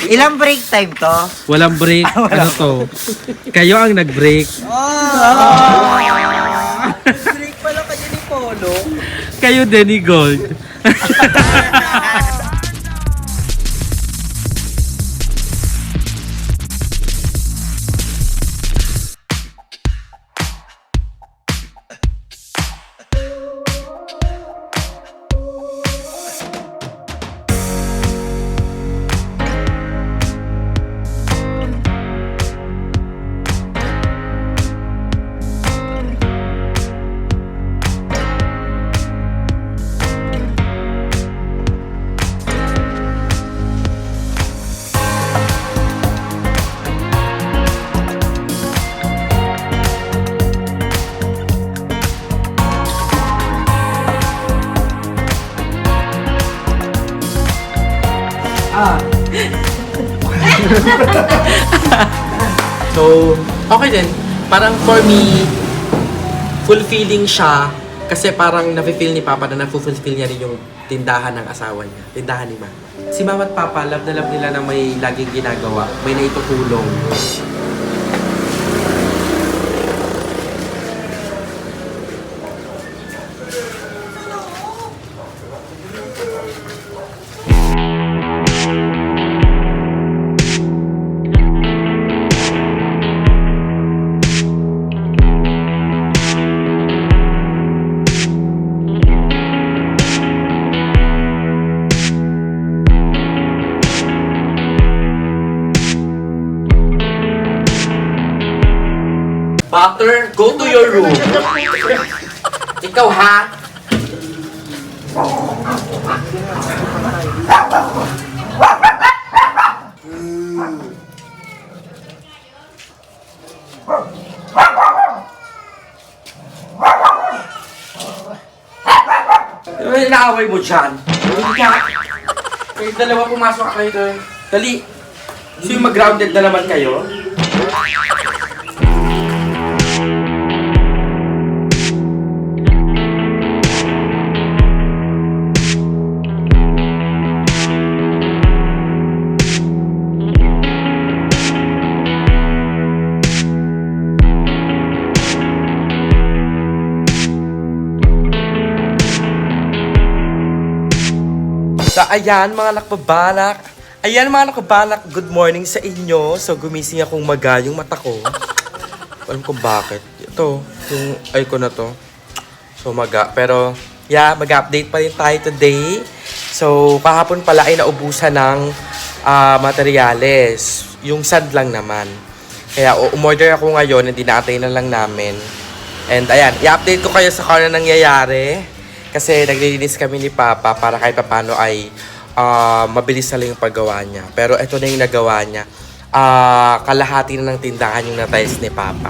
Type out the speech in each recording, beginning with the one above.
Ilang break time to? Walang break. Ano to? Kayo ang nag-break. Break pala kayo ni Polo. Kayo din ni Gold. So, okay din. Parang for me, fulfilling siya kasi parang nafe-feel ni Papa na na-fulfill niya rin yung tindahan ng asawa niya. Tindahan ni Mama. Si Mama at Papa, love na love nila na may laging ginagawa. May naitutulong. Butter, go to your room. Ikaw ha? Ano yung inaaway mo dyan? Hindi ka. Kayo dalawa pumasok ka kayo doon. Dali. So yung mag-grounded na naman kayo? So, ayan mga lakbabalak. Ayan mga lakbabalak, good morning sa inyo. So, gumising akong maga yung mata ko. Alam ko bakit. Ito, yung icon na to. So, maga. Pero, yeah, mag-update pa rin tayo today. So, kahapon pala ay naubusan ng materyales. Yung sand lang naman. Kaya, umorder ako ngayon, hindi naatay na lang namin. And, ayan, i-update ko kayo sa kung ano nangyayari. Kasi naglilinis kami ni Papa para kahit paano ay mabilis na lang yung paggawa niya. Pero ito na yung nagawa niya. Kalahati na ng tindahan yung natiles ni Papa.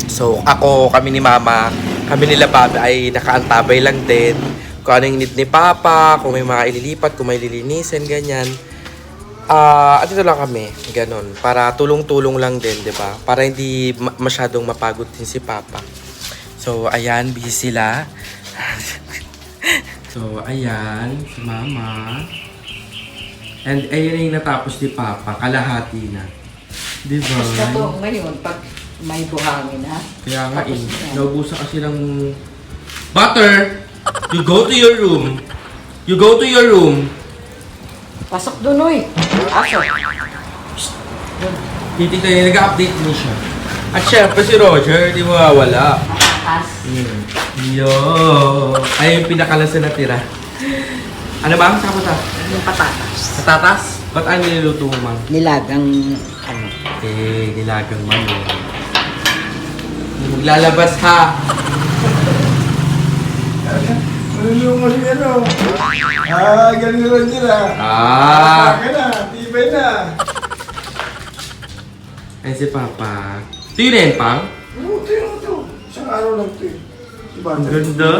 So ako, kami ni Mama, kami nila Papa ay nakaantabay lang din. Kung ano yung need ni Papa, kung may mga ililipat, kung may lilinisin, ganyan. At ito lang kami, ganon. Para tulong-tulong lang din, di ba? Para hindi masyadong mapagod din si Papa. So ayan, busy sila. So, ayan, si Mama. And ayun na yung natapos ni Papa, kalahati na. Di ba? Basta to ngayon, pag may buhangin ha. Kaya nga eh, naubusan kasi ng... Butter! You go to your room. You go to your room. Pasok doon, oy. Pasok. Titignan niya, nag-update mo siya. At syempre si Roger, di mawawala. Taas. Yo! Ay, yung pinakalas na natira. Ano ba? Saka pa ta? Yung patatas. Patatas? Ba't ano niluluto mo, Ma'am? Nilagang, ano. Nilagang manok. Maglalabas ha! Ano yung kasi ano? Ganun lang nila. Ka na, tibay na. Ay, si Papa. Ito yun rin, Pang? Ito. Isang araw lang ito eh. Diba? Ang ganda!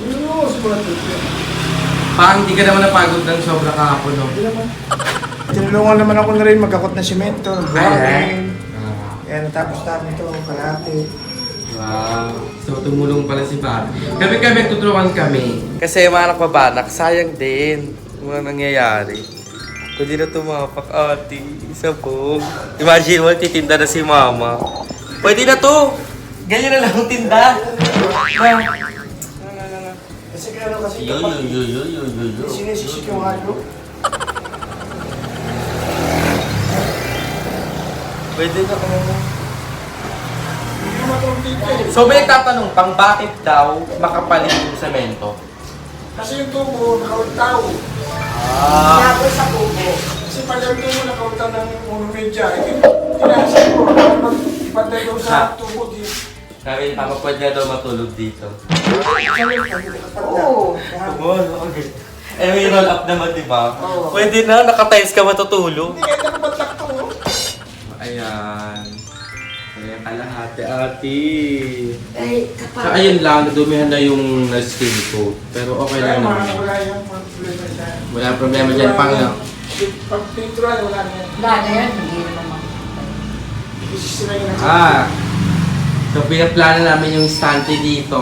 Ano si Bato? Pang, hindi ka naman napagod ng sobra kahapon, no? Hindi naman. Tinulungan naman ako na rin magkakot na simento, buhangin. Kaya natapos namin ito, kalahati. Wow. So, tumulong pala si Bar. Kami, tutulungan kami. Kasi yung mga anak babanak, sayang din. Yung mga nangyayari. Kung di na tumapak, ate, sabog. Imagine mo, titinda na si mama. Pwede na to! Ganyan na lang ang tinda. Kasi kaya kasi kapag sinisisik yung halo. Pwede na ka Hindi ko matulog dito eh. So, may nagtatanong, pang bakit daw makapalit yung semento? Kasi yung tubo, nakaultaw. Ah. Kaya sa tubo. Kasi pala yung tubo, nakaultaw ng monumedya. Tinasan ko. Ipantay daw sa tubo dito. Sabi ni Papa, pwede na daw matulog dito. Oo. Okay. Eh, may roll up naman, di ba? Oo. Pwede na, nakatiles ka matutulog. Hindi kaya nakapatak to. Ayan. Ayan, kalahati, ate. Eh, So, kapag... ayun lang, dumihan na yung skin coat. Pero okay Kaya lang naman. wala yung mga problema sa... Wala problema dyan, pang na. Pag pintura, wala na yan. Wala na yan, hindi naman. Isisira yun. So, pinaplano namin yung stante dito.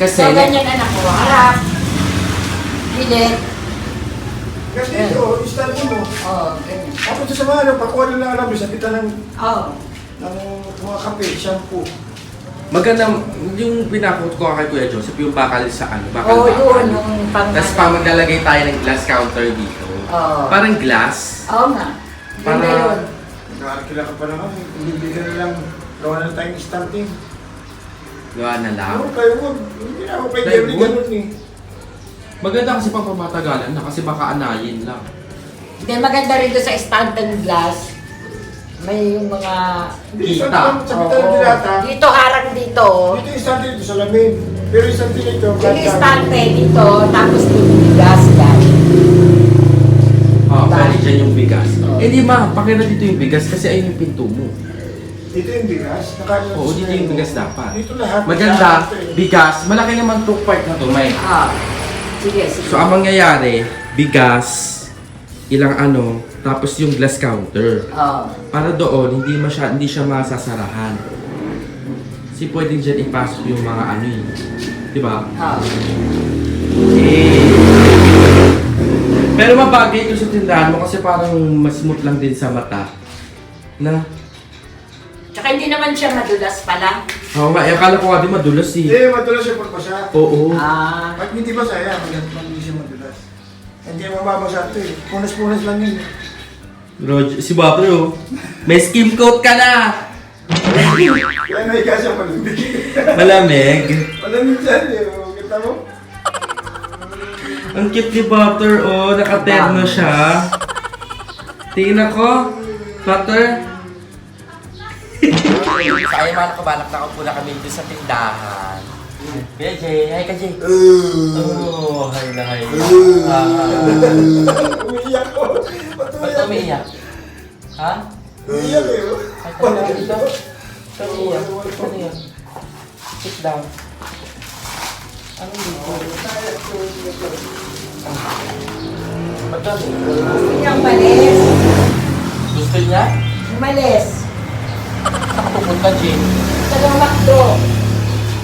Kasi, So, ganyan anak mo, harap. Pilit. Kasi dito, istart mo. Oo, ganyan. Tapos sa mga ano, pakuha nila alam, sa kita ng Oo. mga kape, shampoo. maganda yung pinakot ko kay Kuya Joseph, yung bakal sa ano, bakal Oo, bakal. yun, yung pang... Tapos pa maglalagay tayo ng glass counter dito. Oo. Parang glass. Oo nga. Ganda Para- yun. Nakakila ka pa naman, bibigyan na lang, gawa na tayong starting. Gawa na lang. Ano kayo mo? Hindi na ako kay Plywood? Jerry ganun eh. Maganda kasi pang pamatagalan na kasi baka anayin lang. Then maganda rin doon sa stanton glass. May yung mga... Hindi, Kita. starting sa bitan ng dilata. Dito, harang dito. Dito yung starting dito sa lamin. Pero yung starting dito, Yung stante dito, tapos dito gas guys. Oh, Diba? pwede dyan yung bigas. Oo. Eh di ma, pakita dito yung bigas kasi ayun yung pinto mo. Dito yung bigas. Oo, dito yung bigas dapat. Dito lahat. Maganda, Lahat ito eh. bigas. Malaki naman itong part na to, may. Ah. Sige, sige. So, ang mangyayari, bigas, ilang ano, tapos yung glass counter. Oo. Para doon, hindi siya masasarahan. Kasi pwedeng dyan ipasok yung mga ano eh. Di ba? Oo. Eh. Pero mabagay ito sa tindahan mo kasi parang mas smooth lang din sa mata. Na? Tsaka hindi naman siya madulas pala. Oo nga, eh, akala ko nga din madulas Hindi, eh. madulas yung pagbasa. Oo. Ah. Pag hindi ba saya, hindi siya madulas. Hindi mababasa ito eh. Punas-punas lang yun. Roger, si Bapper oh. May skim coat ka na! Kaya nahiga siya malamig. Malamig. Malamig dyan eh. O, kita mo? Ang cute ni Butter, oh. Nakaterno siya. Tingnan ko. Butter. Kaya mga nakabalak na po na kami dito sa tindahan. Kuya Jay, hi ka Jay. Oh, hi na hi. Umiiyak ko. Ba't Patuloy. umiiyak? Ha? Umiiyak eh. Ay, tala dito. Ba't umiiyak? Ano yun? Sit down. Ano dito? Ba't dami? Gusto niya umalis. Gusto niya? Umalis. Saan ka pupunta, Jay? Sa ng McDo.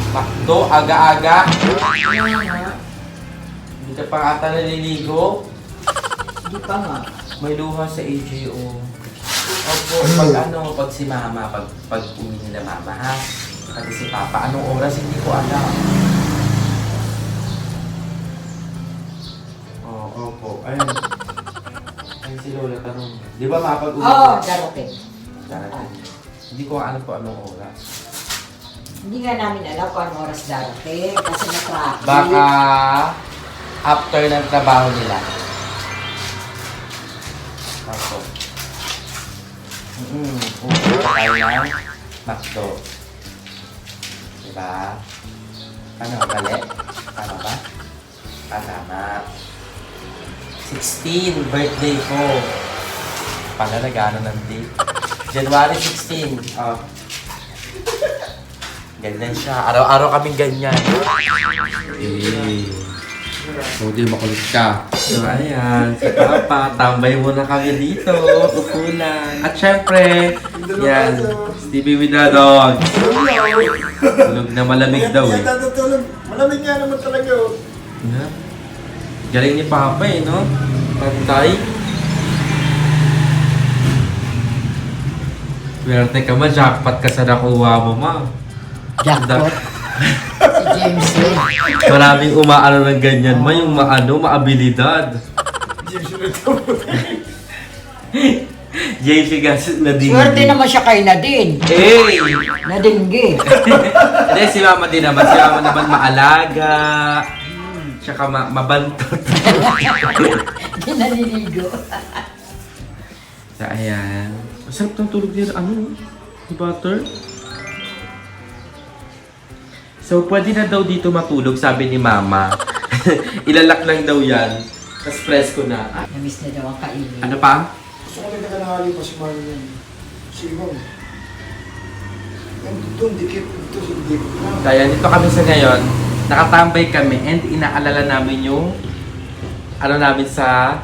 Makdo, aga-aga. Hindi ka pa ata naliligo. Hindi pa nga. May luha sa AJO. Opo, pag si mama, pag uwi nila mama, ha? Kasi si papa, anong oras? Hindi ko alam. Opo. Ayun. Ayun si Lola, tanong. Di ba mapag-uwi? Oo, darating. Darating. Hindi ko alam po anong oras. Hindi nga namin alam kung anong oras darating kasi na-traffic. Baka after ng trabaho nila. Opo. Pupunta tayo ng McDo. Diba? Ano, mali? Tama ba? Tama. 16, birthday ko. Pala nag-ano ng date. January 16. Oh. Ganyan siya. Araw-araw kaming ganyan. Eh. So, di makulit ka. So, ayan. Si Papa, tambay muna kami dito. Upulan. At syempre, yan. Stevie with the dog. Tulog na malamig daw eh. Tatutulog. Malamig nga naman talaga. Oh. Yeah. Galing ni Papa eh, no? Pantay. Swerte ka ma, jackpot ka sa nakuha mo, ma. Jackpot. Si James Lee. Maraming umaano ng ganyan, ma. Yung maabilidad. JC gas na din. Swerte naman siya kay Nadine. Eh! Nadinggi. Hindi, si Mama din naman. Si Mama naman maalaga. Tsaka mabantot. Hindi naliligo. So, ayan. Masarap ng tulog nila. Ano? Butter? So, pwede na daw dito matulog, sabi ni Mama. Ilalak lang daw yan. Tapos presko na. Namiss na daw ang kainin. Ano pa? Gusto ko din nakanahali pa si Mario yan. Si Ibang. Yan doon, dikit. Dito si dikit. Kaya dito kami sa ngayon. Nakatambay kami and inaalala namin yung ano namin sa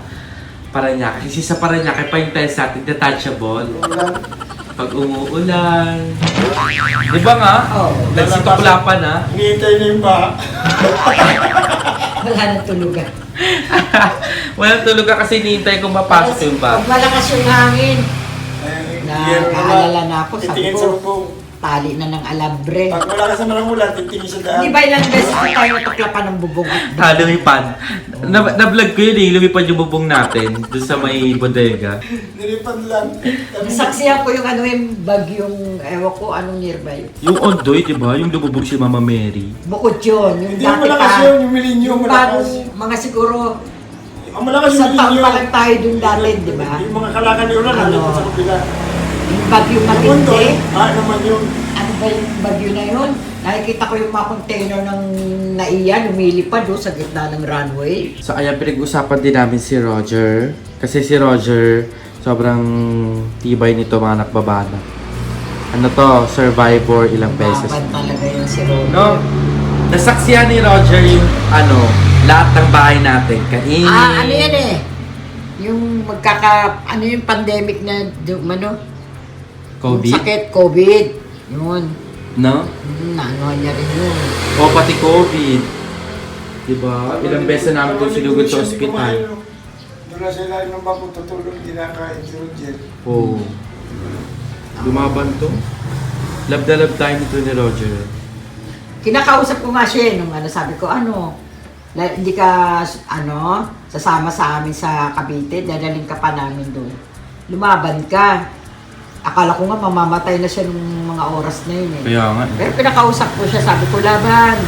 Paranaque. Kasi sa Paranaque pa yung test natin, detachable. Pag umuulan. Di ba nga? Oo. Nagsituklapan na. Hinihintay na yung baha. Wala nang tulugan. Walang tulog ka kasi hinihintay kung mapasok yung ba. Pag malakas yung hangin, naalala na ako, sabi Titingin sa ko, bubong. tali na ng alambre. Pag malakas naman ang ulan, titingin sa daan. Di ba ilang beses na tayo natuklapan ng bubong at Lumipad. Na-vlog ko yun eh. Lumipad yung bubong natin. Doon sa may bodega. Nilipad lang. nasaksihan ko yung ano yung bagyong, ewan ko anong nearby. Yung Ondoy, di ba? Yung lumubog si Mama Mary. Bukod yun, yung Hindi dati malakas pa. yun, yung milinyo Yung malakas. bagong mga siguro, Ang malakas yung isang taon milinyo. pa lang tayo dun dati, di ba? Yung mga kalakan ni ulan, Ano? nalipad sa kapila. Yung bagyong Yung mundo, matindi. naman yun. Ano ba yung bagyo na yun? Nakikita ko yung mga container ng naiyan, lumilipad doon sa gitna ng runway. So ayan, pinag-usapan din namin si Roger. Kasi si Roger, sobrang tibay nito mga nakbabana. Ano to, survivor ilang beses. Laban talaga yun si Roger. No? Nasaksihan ni Roger yung lahat ng bahay natin. Kainin. Ano yan eh? Yung ano yung pandemic na, COVID. Yung sakit, COVID. Yun. No? Naano niya rin yun. O pati COVID. Diba? Ilang beses na namin doon sinugod sa ospital. Doon na sa ilalim ng bako, tutulog, kinakain si Roger. Oo. Lumaban to. Love na love tayo nito ni Roger. Kinakausap ko nga siya nung sabi ko, hindi ka, sasama sa amin sa Cavite, dadaling ka pa namin doon. Lumaban ka. Akala ko nga mamamatay na siya nung mga oras na yun eh. Kaya nga. Pero pinakausap ko siya, sabi ko, laban.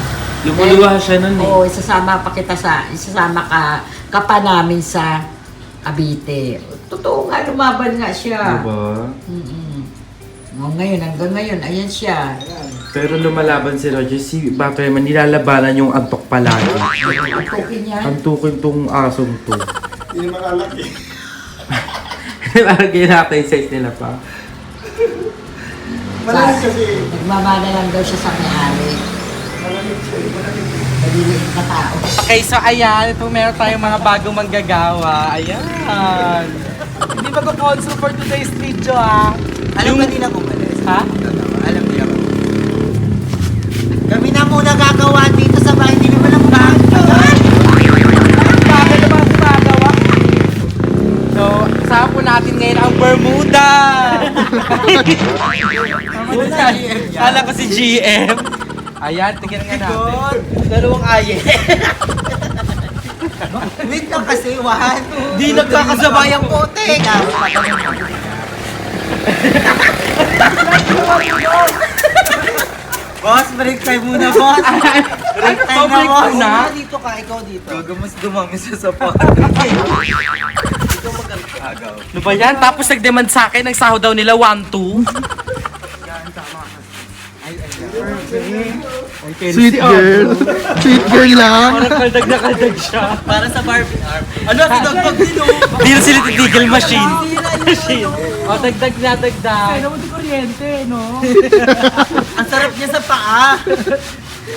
Lumuluha siya nun eh. Oo, isasama ka pa namin sa Cavite. Totoo nga, lumaban nga siya. Diba? Ngayon, hanggang ngayon, ayan siya. Pero lumalaban si Roger, si Batman nilalabanan yung antok palagi. Antukin niya. Antukin tong asong to. Hindi naman alak eh. Parang ginakta yung size nila pa. Malamig kasi. Nagmamana lang daw siya sa may-ari. Malamig siya. Malamig. Maliliit na tao. Okay, so ayan, ito meron tayong mga bagong manggagawa. Ayan. Hindi mag-console for today's video Alam kanina kumalis. Ha? Alam niya ba? Kami na muna gagawa dito sa bahay. Hindi naman ang bahay. Bakit naman gumagawa? So, kasama po natin ngayon ang Bermuda! Kala ko si GM. Ayan, tingnan nga natin. Dalawang aye. Wait lang kasi, Juan. Di nagkakasabay ang putik. Boss, break time muna, boss. Break time na, Break boss. time na? Dito ka, ikaw dito. Mas dumami sa sapat. Ikaw magkakagaw. Ano ba yan? Tapos nag-demand sa akin, ang sahod daw nila 1-2. Sweet girl. Sweet girl lang. Parang kaldag na kaldag siya. Para sa Barbie arm. Ano, sinagpag din, oh. Hindi na sila titigil machine. Machine. O, dagdag na dagdag. Kaya naman di kuryente, no? Ang sarap niya sa paa.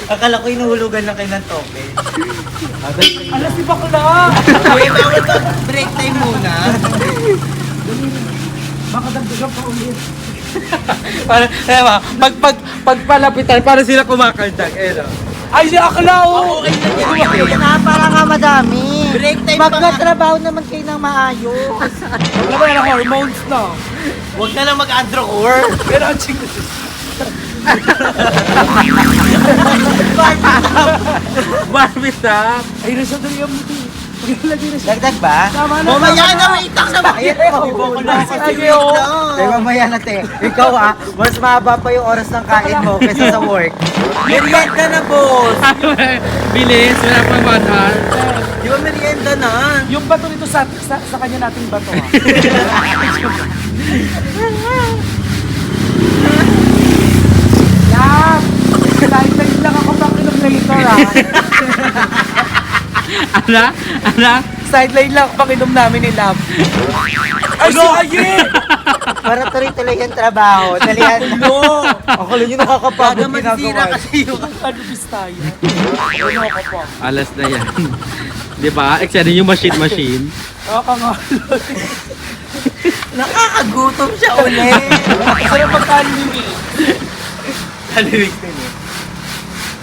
Akala ko inuhulugan lang kayo ng toke. Alas si bakla! Wait, bawal to. Break time muna. Baka dagdagan pa ulit. Para, diba, pagpalapitan, para sila kumakaldag. Eh, no? Ay, si Akla, oh! Okay na yan. Para nga madami. Break time pa nga. Magkatrabaho naman kayo ng maayos. Wala ba yung hormones, no? Huwag na lang mag-androcore. Pero ang ching... Barbie top! Ay, nasa dali ang muti. Paglalagay na siya. Dagdag ba? Tama na. Mamaya na, may itak sa bayan. Sige, oh. Teka, mamaya na, te. Ikaw mas mahaba pa yung oras ng kain mo kaysa sa work. Merienda na, boss. Bilis, wala pang 1 hour. Di ba merienda na? Yung bato nito sa kanya nating bato, ha? Yan! Dahil lang ako pang later, ha? Ala? Sideline lang pang inom namin ni Love. Ay, sige! Para tuloy-tuloy yung trabaho. Dalihan na. No! Ako lang yung nakakapagod Baga magsira ginagawa. kasi yung alubis tayo. Ano ako po? Alas na yan. Di ba? Eksena yung machine. Nakakangalo. Nakakagutom siya ulit. Sarap magkalimig. Kalimig din eh.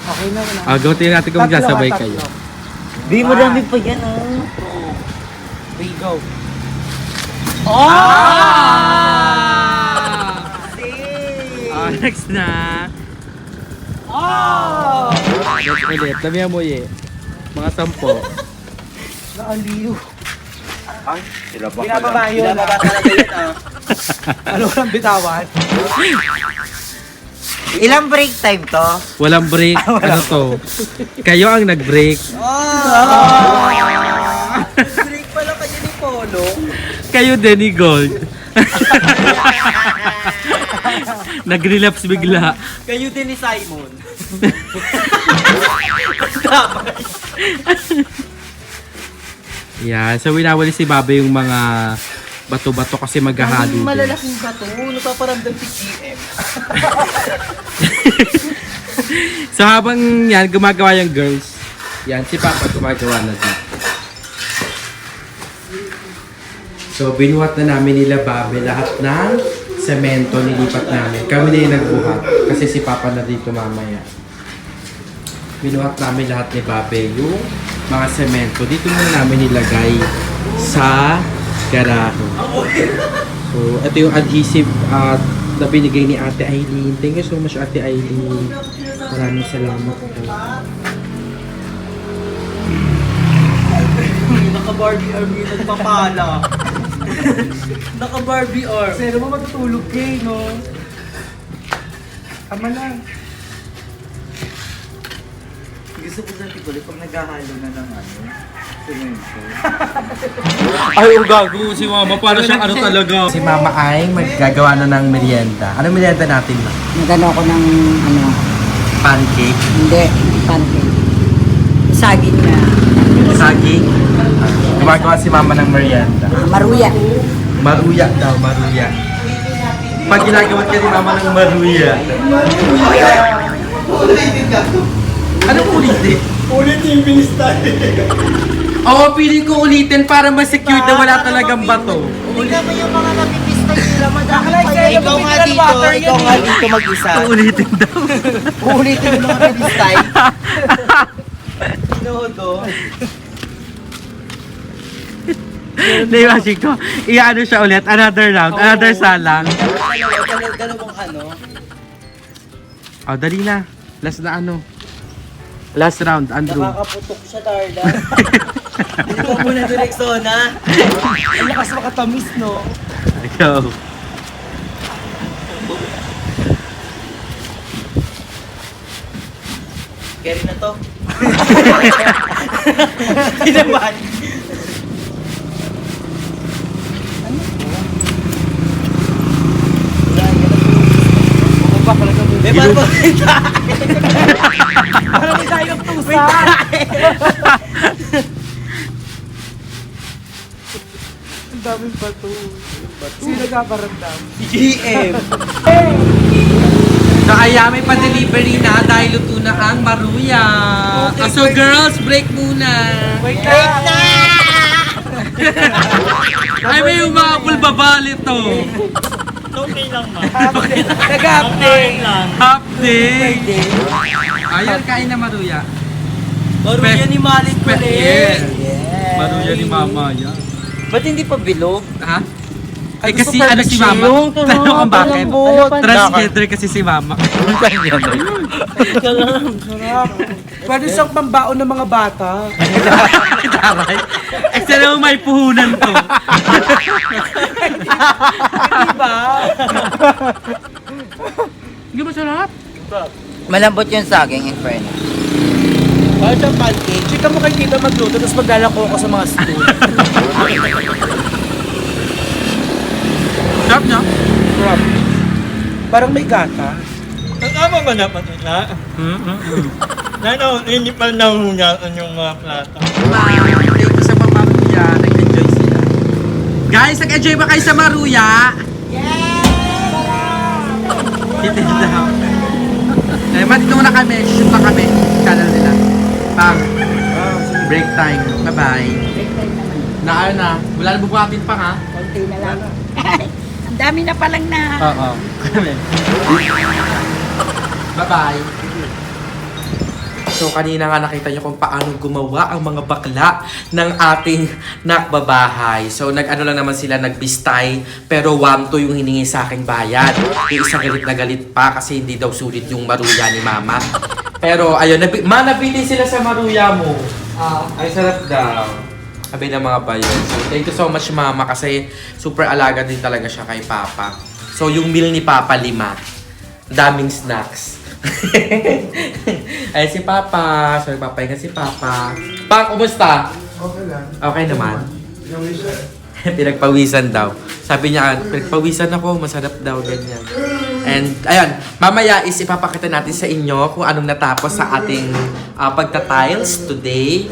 Okay na, wala. Gawin natin kung Tatlo, sasabay tatlo. kayo. Di mo dami pa yan, oh. We go. Next na. Oh! Next ulit. Damihan mo mga 10. Naaliw. Binababa Binababa yun. Binababa talaga yun, ah. Ano lang bitawan? Ilang break time to? Walang break. Ano to? Kayo ang nag-break. Break pala kayo ni Polo. Kayo din ni Gold. Nag-relapse bigla. Kayo din ni Simon. Yan. So winawali si Baba yung mga bato-bato kasi maghahalo din. Malalaking bato. Napaparamdam si GM. So habang yan, gumagawa yung girls, yan, si Papa gumagawa na din. So binuhat na namin nila Babe lahat ng semento nilipat namin. Kami na yung nagbuhat kasi si Papa na dito mamaya. Binuhat namin lahat ni Babe yung mga semento. Dito muna namin nilagay sa garahe. So ito yung adhesive at na binigay ni Ate Aileen. Thank you so much, Ate Aileen. Maraming salamat po. Naka-Barbie arm yung nagpapala. Naka-Barbie arm. Pero mo matutulog kayo, no? Tama lang. Gusto ko sa tituloy pag naghahalo na ng ano. Semento. Ay, ang gago si Mama. Para siyang ano talaga. Si Mama ay maggagawa na ng merienda. Ano merienda natin ba? Nagano ko ng ano, Pancake. hindi pancake. Saging na Saging. Gumagawa si Mama ng merienda. maruya. Maruya daw, maruya. Pag ginagawa ka ni Mama ng maruya. Anong ulitin? Ulit yung pinistay. Oo, piling ko ulitin para ma-secure na wala talagang bato. Hindi naman yung mga napipista nila madami pa Kaya yun. Ikaw nga mineral dito, water yan ikaw nga eh. dito mag-isa. Ulitin daw. Ulitin mo mga pinistay. Sinodo. Naiwasig ko. Iyaano siya ulit. Another round. Another salang. Dalawang ano. Oh, dali na. Last na ano. Last round, Andrew. Nakakaputok siya, Darla. Hindi ka muna direksona. Ang lakas makatamis, no? Go. Carry na to. Hindi naman. May ba't ba? Parang may tayo ng tusa. Ang daming bato. Sino nagpaparamdam? GM. So Kaya may pa-delivery na dahil luto na ang maruya. So girls, break muna. Break na! Ay, may umabol babali to. Okay lang ma. Nag-update. Update. Ayan, kain na maruya. Maruya ni Malik ko Yes. Maruya ni mama yan. Ba't hindi pa bilog? Ha? Ay gusto kasi pa ano si mama? yung tanong, Tanong ang bakit? lambot. Transgender kasi si mama. Pwede siyang pambaon ng mga bata. Taray. Eh sana may puhunan to. Diba? Hindi ba sarap? Malambot yung saging in fairness. Bakit ang pancake? Chika mo kay tita magluto, tapos maglalako ako sa mga stool. Sarap niya? Parang may gata. Kasama ba na pati na? Hindi pa nahuhugasan yung mga plato. Thank you sa Maruya. Nag-enjoy sila. Guys, nag-enjoy ba kayo sa Maruya? Yes! daw. Eh, dito muna kami. Shoot na kami. Channel nila. Pag break time. Bye-bye. Break time naman. Na na. Wala na bubuhatin pa ha? Konti na lang. Ang dami na palang na. Oo. Bye-bye. So kanina nga nakita niyo kung paano gumawa ang mga bakla ng ating nakbabahay. So nag-ano lang naman sila, nagbistay, pero 1-2 yung hiningi sa aking bayad. Yung isang galit na galit pa kasi hindi daw sulit yung maruya ni mama. Pero ayun, nabili sila sa maruya mo. Ay sarap daw. Sabi ng mga bayan. So thank you so much mama kasi super alaga din talaga siya kay papa. So yung meal ni papa 5. Daming snacks. Ay si Papa. Sorry, papahinga si Papa. Pa, kumusta? Okay lang. Okay naman. Yung isa. Pinagpawisan daw. Sabi niya, pinagpawisan ako, masarap daw, ganyan. And, ayun, mamaya is ipapakita natin sa inyo kung anong natapos sa ating pagta-tiles today.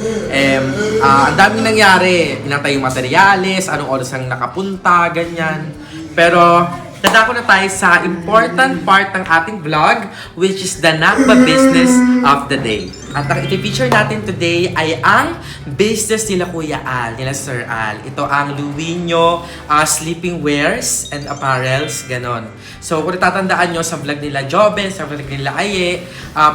Ang daming nangyari. Pinatay yung materyales, anong oras ang nakapunta, ganyan. Pero, dadako na tayo sa important part ng ating vlog, which is the Nakba business of the day. At ang i-feature natin today ay ang business nila Kuya Al, nila Sir Al. Ito ang Luwinyo sleeping wears and apparels, ganon. So kung natatandaan nyo sa vlog nila Joben, sa vlog nila Aye,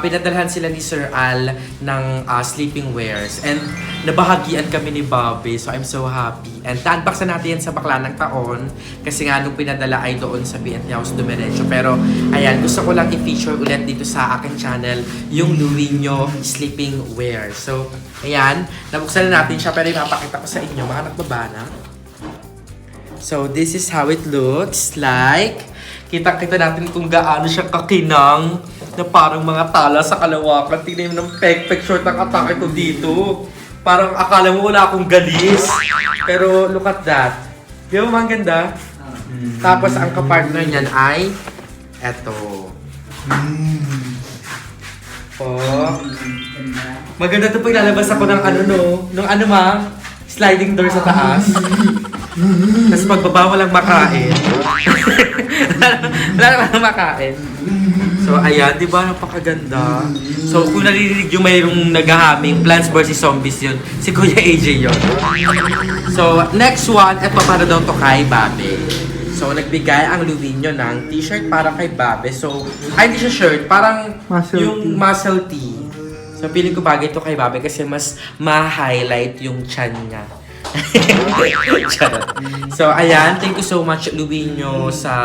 pinadalhan sila ni Sir Al ng sleeping wears. And nabahagian kami ni Bobby, so I'm so happy. And na-unbox na natin yan sa Bakla ng Taon, kasi nga nung pinadala ay doon sa BNT House Dumiretso. Pero ayan, gusto ko lang i-feature ulit dito sa aking channel yung Luwinyo sleeping wear. So, ayan, nabuksan na natin siya pero ipapakita ko sa inyo, mga nagbabana. So, this is how it looks like. Kita-kita natin kung gaano siya kakinang na parang mga tala sa kalawakan. Tingnan mo ng pek-pek short ang atake ko dito. Parang akala mo wala akong galis. Pero look at that. Di ba mga ganda? Tapos ang kapartner niyan ay eto. Oh. Maganda to pag lalabas ako ng ano no. Nung ano ma, sliding door sa taas. Tapos pagbaba walang makain. Wala naman makain. So ayan, di ba napakaganda? So kung naririnig yung mayroong naghahaming Plants vs. Zombies yun, si Kuya AJ yun. So next one, eto para daw to kay Babe. So, nagbigay ang Luwinyo ng t-shirt para kay Babe. So, ay hindi siya shirt, parang Muscle yung muscle tee. So, feeling ko bagay ito kay Babe kasi mas ma-highlight yung chan niya. Charot. So, ayan. Thank you so much, Luwinyo, sa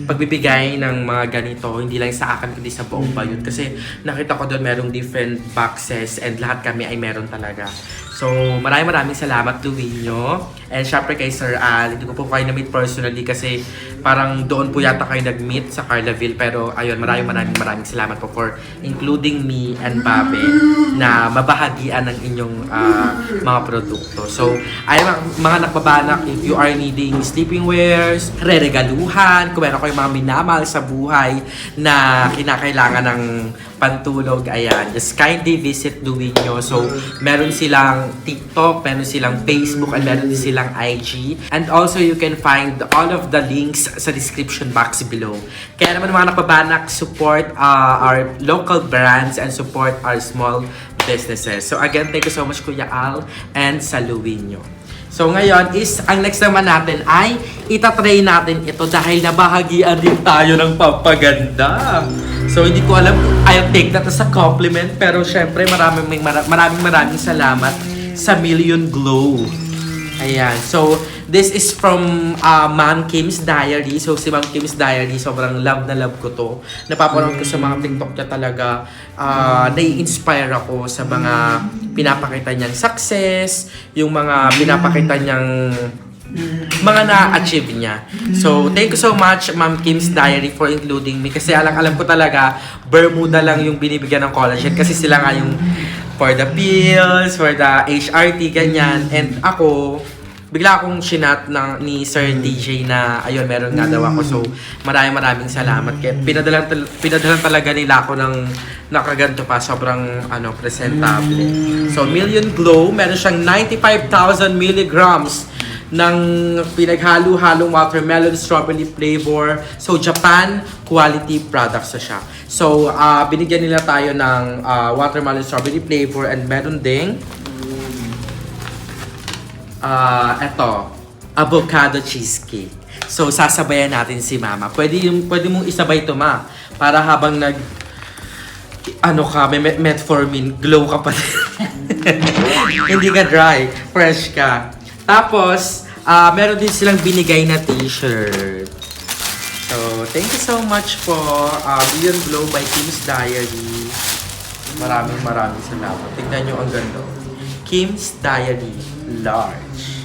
pagbibigay ng mga ganito. Hindi lang sa akin, kundi sa buong bayot. Kasi nakita ko doon merong different boxes and lahat kami ay meron talaga. So, maraming salamat, Luwinyo. And syempre kay Sir Al, hindi ko po kayo na-meet personally kasi parang doon po yata kayo nag-meet sa Carlaville. Pero ayun, maraming salamat po for including me and Babe na mabahagian ng inyong mga produkto. So, ayun mga nakbabanak, if you are needing sleeping wears, re-regaluhan, kung meron kayong mga minamahal sa buhay na kinakailangan ng pantulog, ayan, just kindly visit Luwinyo. So, meron silang silang TikTok, meron silang Facebook, and meron din silang IG. And also, you can find all of the links sa description box below. Kaya naman mga nakbabanak, support our local brands and support our small businesses. So again, thank you so much Kuya Al, and saluhin nyo. So ngayon is, ang next naman natin ay itatry natin ito dahil nabahagian din tayo ng pampaganda. So hindi ko alam kung I'll take that as a compliment, pero syempre maraming salamat sa Million Glow. Ayan. So this is from Ma'am Kim's Diary. So si Ma'am Kim's Diary, sobrang love na love ko to. Napapanood ko sa mga TikTok niya talaga. Nai-inspire ako sa mga pinapakita niyang success, yung mga pinapakita niyang mga na-achieve niya. So, thank you so much, Ma'am Kim's Diary, for including me. Kasi alam ko talaga, Bermuda lang yung binibigyan ng collagen. Kasi sila nga yung for the pills, for the HRT, ganyan. And ako, bigla akong shinat ni Sir DJ na, ayun, meron nga daw ako. So, maraming salamat. Kaya pinadalan talaga nila ako ng nakaganto pa. Sobrang, presentable. So, Million Glow, meron siyang 95,000 milligrams ng pinaghalo-halong watermelon strawberry flavor. So, Japan quality products na siya. So, binigyan nila tayo ng watermelon strawberry flavor, and meron ding eto, avocado cheesecake. So, sasabayan natin si Mama. Pwede mong isabay ito, Ma. Para habang metformin, glow ka pa rin. Hindi ka dry, fresh ka. Tapos, meron din silang binigay na t-shirt. So, thank you so much po. Million Glow by Kim's Diary. Maraming salamat. Tignan nyo ang ganda. Kim's Diary Large.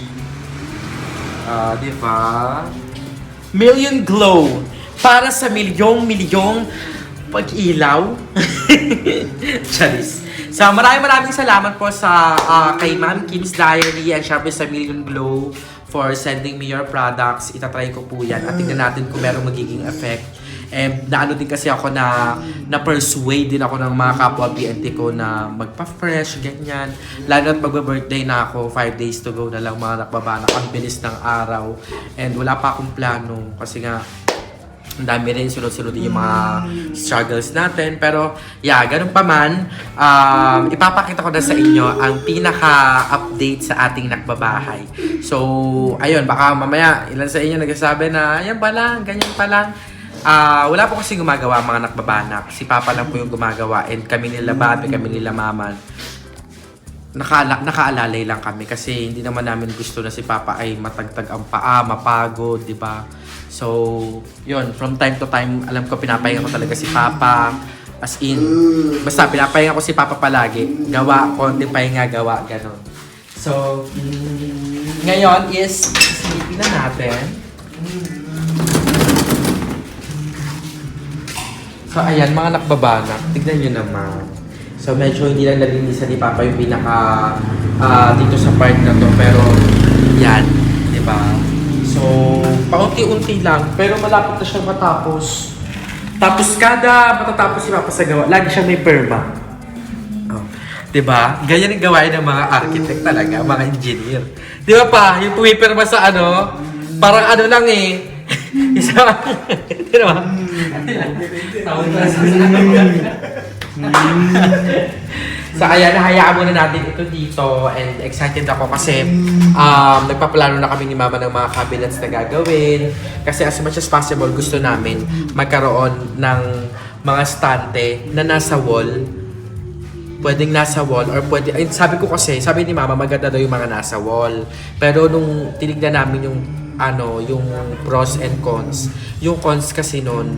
Diba? Million Glow. Para sa milyong pag-ilaw. Charis. So, maraming salamat po sa kay Ma'am Kim's Diary and syempre sa Million Glow for sending me your products. Itatry ko po yan at tignan natin kung merong magiging effect. And naano din kasi ako na-persuade din ako ng mga kapwa PNT ko na magpa-fresh, ganyan. Lalo at magba-birthday na ako, 5 days to go na lang mga nakbabanak. Ang bilis ng araw. And wala pa akong plano kasi nga ang dami rin, sunod-sunod din yung mga struggles natin. Pero, ganun pa man, ipapakita ko na sa inyo ang pinaka-update sa ating nakbabahay. So, ayun, baka mamaya ilan sa inyo nagsasabi na, ayan pa lang, ganyan pa lang. Wala po kasi gumagawa mga nakbabanak. Si Papa lang po yung gumagawa, and kami nila Babe, kami nila Maman. Nakaalalay lang kami kasi hindi naman namin gusto na si Papa ay matagtag ang paa, mapagod, di ba? So, yun, from time to time, alam ko pinapahinga ko talaga si Papa. As in, basta pinapahinga ko si Papa palagi. Gawa, konti pahinga, gawa, ganon. So, ngayon is, silipin na natin. So, ayan, mga nakbabanak, tignan nyo naman. So, medyo hindi lang nalinisan ni Papa yung pinaka dito sa part na to. Pero, yan, di ba? So, paunti-unti lang, pero malapit na siya matapos. Tapos kada matatapos si Papa sa gawa, lagi siya may perma. Oh. Diba? Ganyan ang gawain ng mga architect talaga, mga engineer. Di ba pa? Yung pumipirma sa parang lang eh. Isa, di ba? So ayan, hayaan muna natin ito dito, and excited ako kasi nagpaplano na kami ni Mama ng mga cabinets na gagawin. Kasi as much as possible, gusto namin magkaroon ng mga stante na nasa wall. Pwedeng nasa wall or pwede, sabi ko kasi, sabi ni Mama, maganda daw yung mga nasa wall. Pero nung tinignan namin yung pros and cons. Yung cons kasi nun,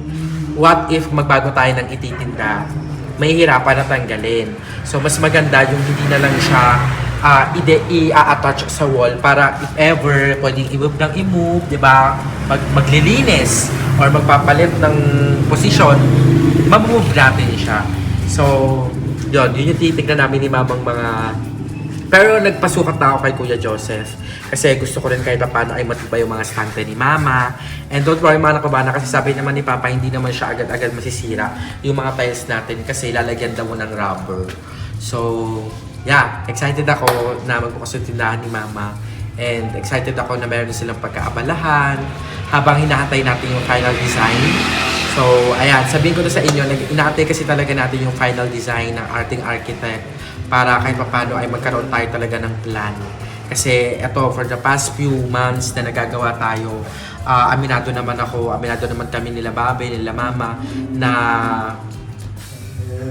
what if magbago tayo ng ititinda? May hirapan na tanggalin. So, mas maganda yung hindi na lang siya i-attach sa wall para if ever pwedeng i-move, di ba? Maglilinis or magpapalit ng posisyon, ma-move natin siya. So, yun yung titignan namin ni Mamang mga... Pero nagpasukat na ako kay Kuya Joseph kasi gusto ko rin kahit paano ay matibay yung mga stante ni Mama. And don't worry mga nakabana, kasi sabi naman ni Papa hindi naman siya agad-agad masisira yung mga tiles natin kasi lalagyan daw ng rubber. So, yeah, excited ako na magbukas yung tindahan ni Mama. And excited ako na meron silang pagkaabalahan habang hinahantay natin yung final design. So, ayan, sabihin ko na sa inyo, inaantay kasi talaga natin yung final design ng ating architect para kahit papano ay magkaroon tayo talaga ng plan. Kasi eto, for the past few months na nagagawa tayo, aminado naman kami nila Babe, nila Mama, na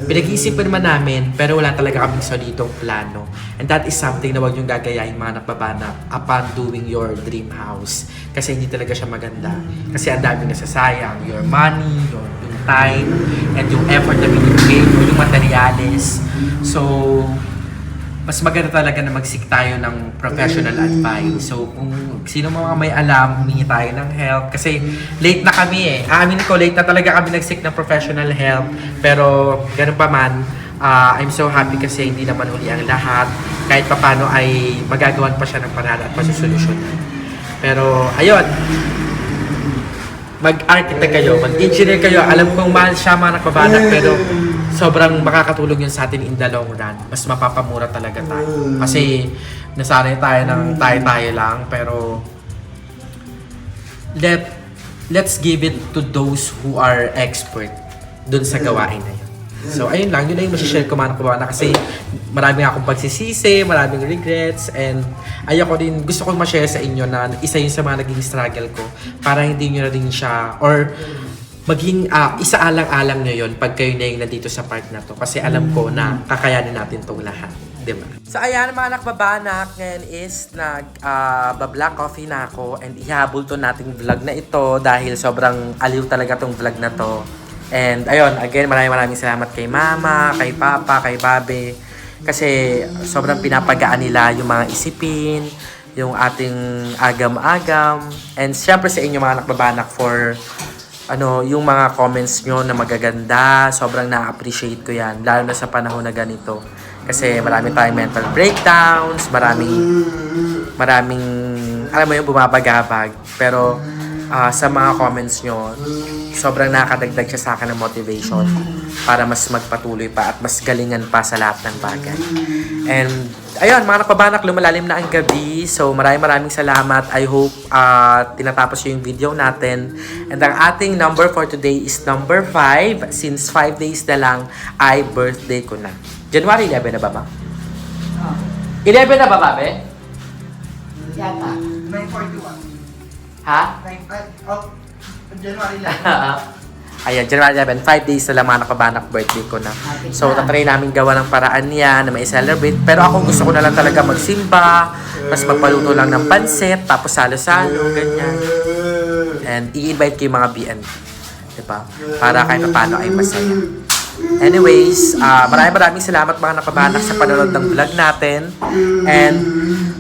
pinag-iisipan naman namin, pero wala talaga kaming solidong plano. And that is something na huwag yung gagayahin mga nakbabanak upon doing your dream house. Kasi hindi talaga siya maganda. Kasi ang daming nasasayang. Your money, yung time, and yung effort na binibigay mo, yung materials. So, mas maganda talaga na mag-seek tayo ng professional advice. So, kung sino mga may alam, humingi tayo ng help. Kasi late na kami eh. Amin ko, late na talaga kami nag-seek ng professional help. Pero, ganun pa man, I'm so happy kasi hindi naman huli ang lahat. Kahit papano ay magagawan pa siya ng paraan at masusolusyonan. Pero, ayun. Mag-architect kayo, mag-engineer kayo. Alam kong mahal siya mga nakbabanak, pero sobrang makakatulong yun sa atin in the long run. Mas mapapamura talaga tayo. Kasi nasanay tayo ng tayo-tayo lang, pero let's give it to those who are expert dun sa gawain na yun. So, ayun lang. Yun lang yung masishare ko mga nakbabanak kasi marami akong pagsisisi, maraming regrets, and ayoko din, gusto ko ma-share sa inyo na isa yun sa mga naging struggle ko para hindi nyo na rin siya, or maging isaalang-alang nyo yun pag kayo na yung nandito sa part na to. Kasi alam ko na kakayanin natin tong lahat. Diba? So ayan mga nakbabanak, ngayon is nag-black coffee na ako and ihabol to nating vlog na ito dahil sobrang aliw talaga tong vlog na to. And ayun, again, maraming salamat kay Mama, kay Papa, kay Babe. Kasi sobrang pinapagaan nila yung mga isipin, yung ating agam-agam. And syempre sa inyo mga nakbabanak for yung mga comments nyo na magaganda, sobrang na-appreciate ko yan, lalo na sa panahon na ganito. Kasi marami tayong mental breakdowns, maraming, alam mo yung bumabagabag. Pero sa mga comments nyo, sobrang nakakadagdag siya sa akin ng motivation para mas magpatuloy pa at mas galingan pa sa lahat ng bagay. And ayun, mga nakbabanak, lumalalim na ang gabi. So, maraming salamat. I hope tinatapos yung video natin. And ang ating number for today is number 5. Since 5 days na lang ay birthday ko na. January 11 na ba, Ma? 11 na ba, Babe? Yata. 941. Ha? January lang. Ayan, January 11, 5 days na lang mga nakabanak birthday ko na. So, tatry namin gawa ng paraan niya na may celebrate. Pero ako gusto ko na lang talaga magsimba, mas magpaluto lang ng pansit, tapos salo-salo, ganyan. And i-invite ko yung mga BNT. Diba? Para kahit paano ay masaya. Anyways, maraming salamat mga nakabanak sa panonood ng vlog natin. And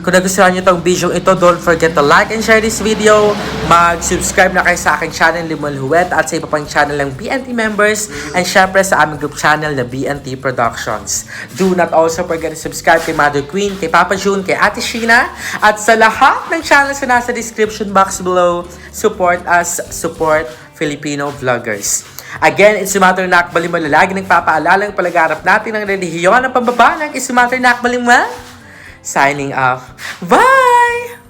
kung nagustuhan nyo itong video ito, don't forget to like and share this video. Mag-subscribe na kayo sa aking channel, Limon Huwet, at sa iba pang channel ng BNT members. And syempre sa aming group channel na BNT Productions. Do not also forget to subscribe kay Mother Queen, kay Papa June, kay Ate Sheena, at sa lahat ng channels na nasa description box below. Support us, support Filipino vloggers. Again, it's Sumater Nakbalimwa na lagi nagpapaalala ng palagarap natin ng relihiyon ng pambabanang. It's Sumater Nakbalimwa. Signing off. Bye!